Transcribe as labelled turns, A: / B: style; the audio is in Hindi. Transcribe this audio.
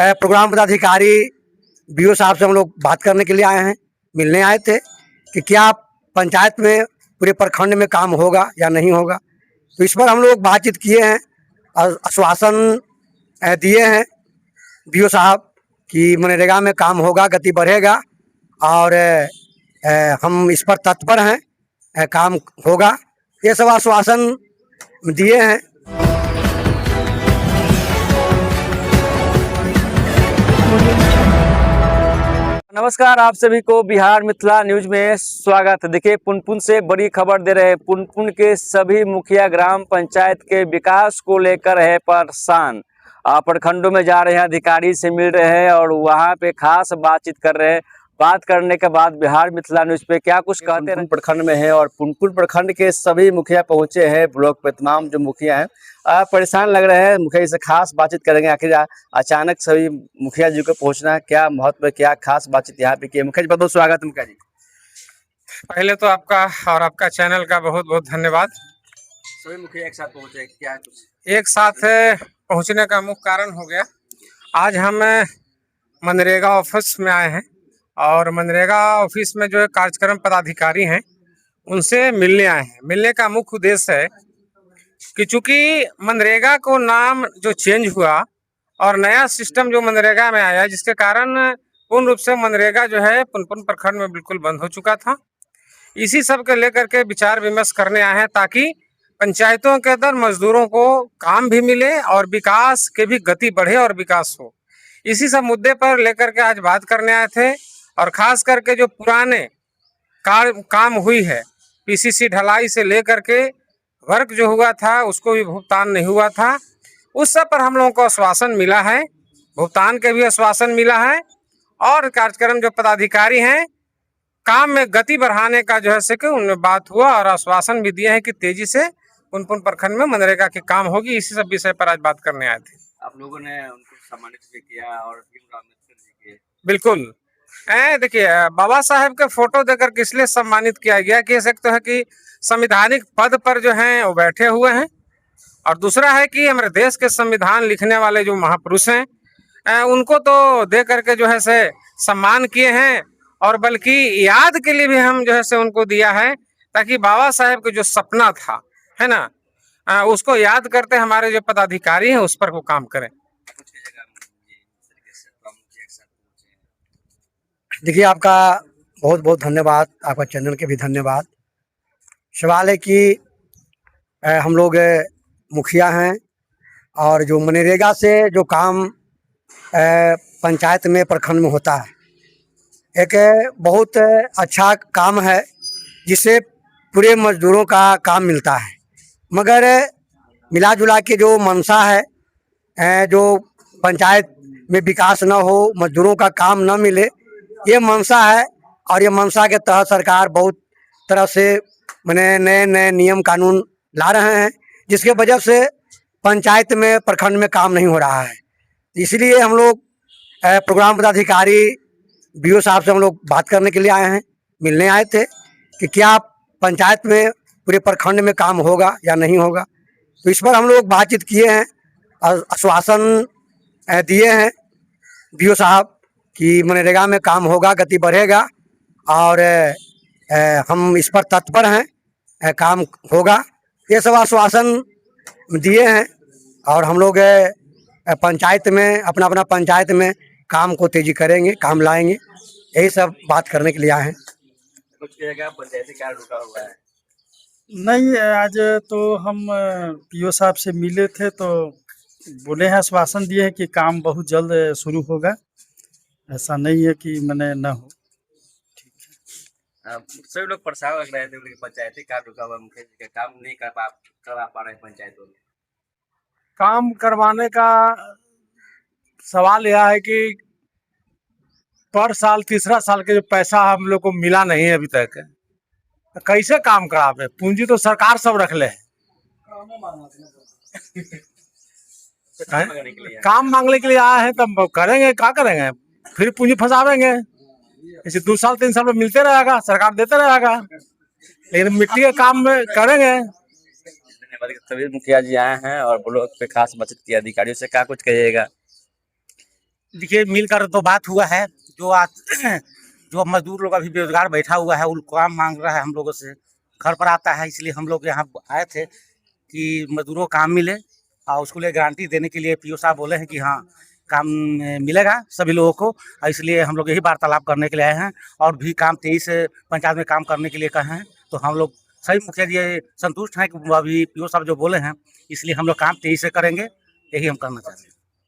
A: प्रोग्राम पदाधिकारी बीओ साहब से हम लोग बात करने के लिए आए हैं, मिलने आए थे कि क्या पंचायत में पूरे प्रखंड में काम होगा या नहीं होगा। तो इस पर हम लोग बातचीत किए हैं और आश्वासन दिए हैं बीओ साहब कि मनरेगा में काम होगा, गति बढ़ेगा और हम इस पर तत्पर हैं, काम होगा, ये सब आश्वासन दिए हैं।
B: नमस्कार, आप सभी को बिहार मिथिला न्यूज में स्वागत। देखिए, पुनपुन से बड़ी खबर दे रहे हैं। पुनपुन के सभी मुखिया ग्राम पंचायत के विकास को लेकर है परेशान। प्रखंडों में जा रहे हैं, अधिकारी से मिल रहे हैं और वहां पे खास बातचीत कर रहे हैं। बात करने के बाद बिहार मिथिला न्यूज पे क्या कुछ कहते हैं। प्रखंड में है और पुनपुन प्रखंड के सभी मुखिया पहुंचे हैं। ब्लॉक पे तमाम जो मुखिया हैं परेशान लग रहे हैं। मुखिया से खास बातचीत करेंगे। आखिर अचानक सभी मुखिया जी को पहुंचना, क्या महत्व, क्या खास बातचीत यहाँ पे की। मुखिया जी बहुत बहुत स्वागत है। मुखिया जी,
C: पहले तो आपका और आपका चैनल का बहुत बहुत धन्यवाद।
B: सभी मुखिया एक साथ पहुंचे, क्या कुछ
C: एक साथ पहुंचने का मुख्य कारण हो गया, आज हम मनरेगा ऑफिस में आए हैं और मनरेगा ऑफिस में जो कार्यक्रम पदाधिकारी हैं उनसे मिलने आए हैं। मिलने का मुख्य उद्देश्य है कि चूंकि मनरेगा को नाम जो चेंज हुआ और नया सिस्टम जो मनरेगा में आया, जिसके कारण पूर्ण रूप से मनरेगा जो है पुनपुन प्रखंड में बिल्कुल बंद हो चुका था। इसी सब के लेकर के विचार विमर्श करने आए हैं ताकि पंचायतों के अंदर मजदूरों को काम भी मिले और विकास के भी गति बढ़े और विकास हो। इसी सब मुद्दे पर लेकर के आज बात करने आए थे और खास करके जो पुराने काम हुई है, पीसीसी ढलाई से लेकर के वर्क जो हुआ था उसको भी भुगतान नहीं हुआ था, उस सब पर हम लोगों को आश्वासन मिला है, भुगतान के भी आश्वासन मिला है और कार्यक्रम जो पदाधिकारी हैं काम में गति बढ़ाने का जो है से कि उनमें बात हुआ और आश्वासन भी दिए हैं कि तेजी से पुनपुन प्रखंड में मनरेगा के काम होगी। इसी सब विषय पर आज बात करने आए थे।
B: आप लोगों ने उनको सम्मानित भी किया और
C: बिल्कुल। देखिए, बाबा साहेब के फोटो देकर किस लिए सम्मानित किया गया कि एक तो है कि संवैधानिक पद पर जो हैं वो बैठे हुए हैं और दूसरा है कि हमारे देश के संविधान लिखने वाले जो महापुरुष हैं उनको तो दे करके जो है से सम्मान किए हैं और बल्कि याद के लिए भी हम जो है से उनको दिया है ताकि बाबा साहेब का जो सपना था, है ना, उसको याद करते हमारे जो पदाधिकारी हैं उस पर वो काम करें।
A: देखिए, आपका बहुत बहुत धन्यवाद, आपका चैनल के भी धन्यवाद। सवाल है कि हम लोग मुखिया हैं और जो मनरेगा से जो काम पंचायत में प्रखंड में होता है, एक बहुत अच्छा काम है जिससे पूरे मजदूरों का काम मिलता है। मगर मिला जुला के जो मंशा है, जो पंचायत में विकास न हो, मजदूरों का काम न मिले, ये मंशा है और ये मंशा के तहत सरकार बहुत तरह से नए नए नियम कानून ला रहे हैं जिसके वजह से पंचायत में प्रखंड में काम नहीं हो रहा है। इसलिए हम लोग प्रोग्राम पदाधिकारी बीओ साहब से हम लोग बात करने के लिए आए हैं, मिलने आए थे कि क्या पंचायत में पूरे प्रखंड में काम होगा या नहीं होगा। तो इस पर हम लोग बातचीत किए हैं और आश्वासन दिए हैं बीओ साहब कि मनरेगा में काम होगा, गति बढ़ेगा और हम इस पर तत्पर हैं, काम होगा, ये सब आश्वासन दिए हैं और हम लोग पंचायत में अपना पंचायत में काम को तेजी करेंगे, काम लाएंगे, यही सब बात करने के लिए आए हैं।
B: कुछ पंचायती कार्ड रुका हुआ है?
D: नहीं, आज तो हम पीओ साहब से मिले थे तो बोले हैं, आश्वासन दिए हैं कि काम बहुत जल्द शुरू होगा, ऐसा नहीं है कि मैंने न हो।
B: ठीक है, सभी लोग परेशान लग रहे थे कि पंचायती कार्ड रुका हुआ, मुखिया जी का काम नहीं करवा पा रहे पंचायतों में।
C: काम करवाने का सवाल यह है कि पर साल तीसरा साल के जो पैसा हम लोग को मिला नहीं है अभी तक, तो कैसे काम करावे? पूंजी तो सरकार सब रख ले काम मांगने के लिए आए हैं, तब करेंगे, क्या करेंगे? फिर पूंजी फंसावेंगे, इसे 2 साल 3 साल में मिलते रहेगा, सरकार देते रहेगा, लेकिन मिट्टी के काम में करेंगे।
B: धन्यवाद। सभी मुखिया जी आए हैं और ब्लॉक पे खास बातचीत किया अधिकारियों से, क्या कुछ कहिएगा?
E: देखिए मिलकर तो बात हुआ है, जो आज जो मजदूर लोग अभी बेरोजगार बैठा हुआ है, वो काम मांग रहा है हम लोगों से, घर पर आता है, इसलिए हम लोग यहाँ आए थे कि मजदूरों को काम मिले और उसको लिए गारंटी देने के लिए पीओ साहब बोले हैं कि हाँ काम मिलेगा सभी लोगों को, और इसलिए हम लोग यही वार्तालाप करने के लिए आए हैं और भी काम तेजी से पंचायत में काम करने के लिए कहे हैं। तो हम लोग सभी मुखिया जी संतुष्ट हैं कि अभी पीओ साहब जो बोले हैं, इसलिए हम लोग काम तेजी से करेंगे, यही हम करना चाहते हैं।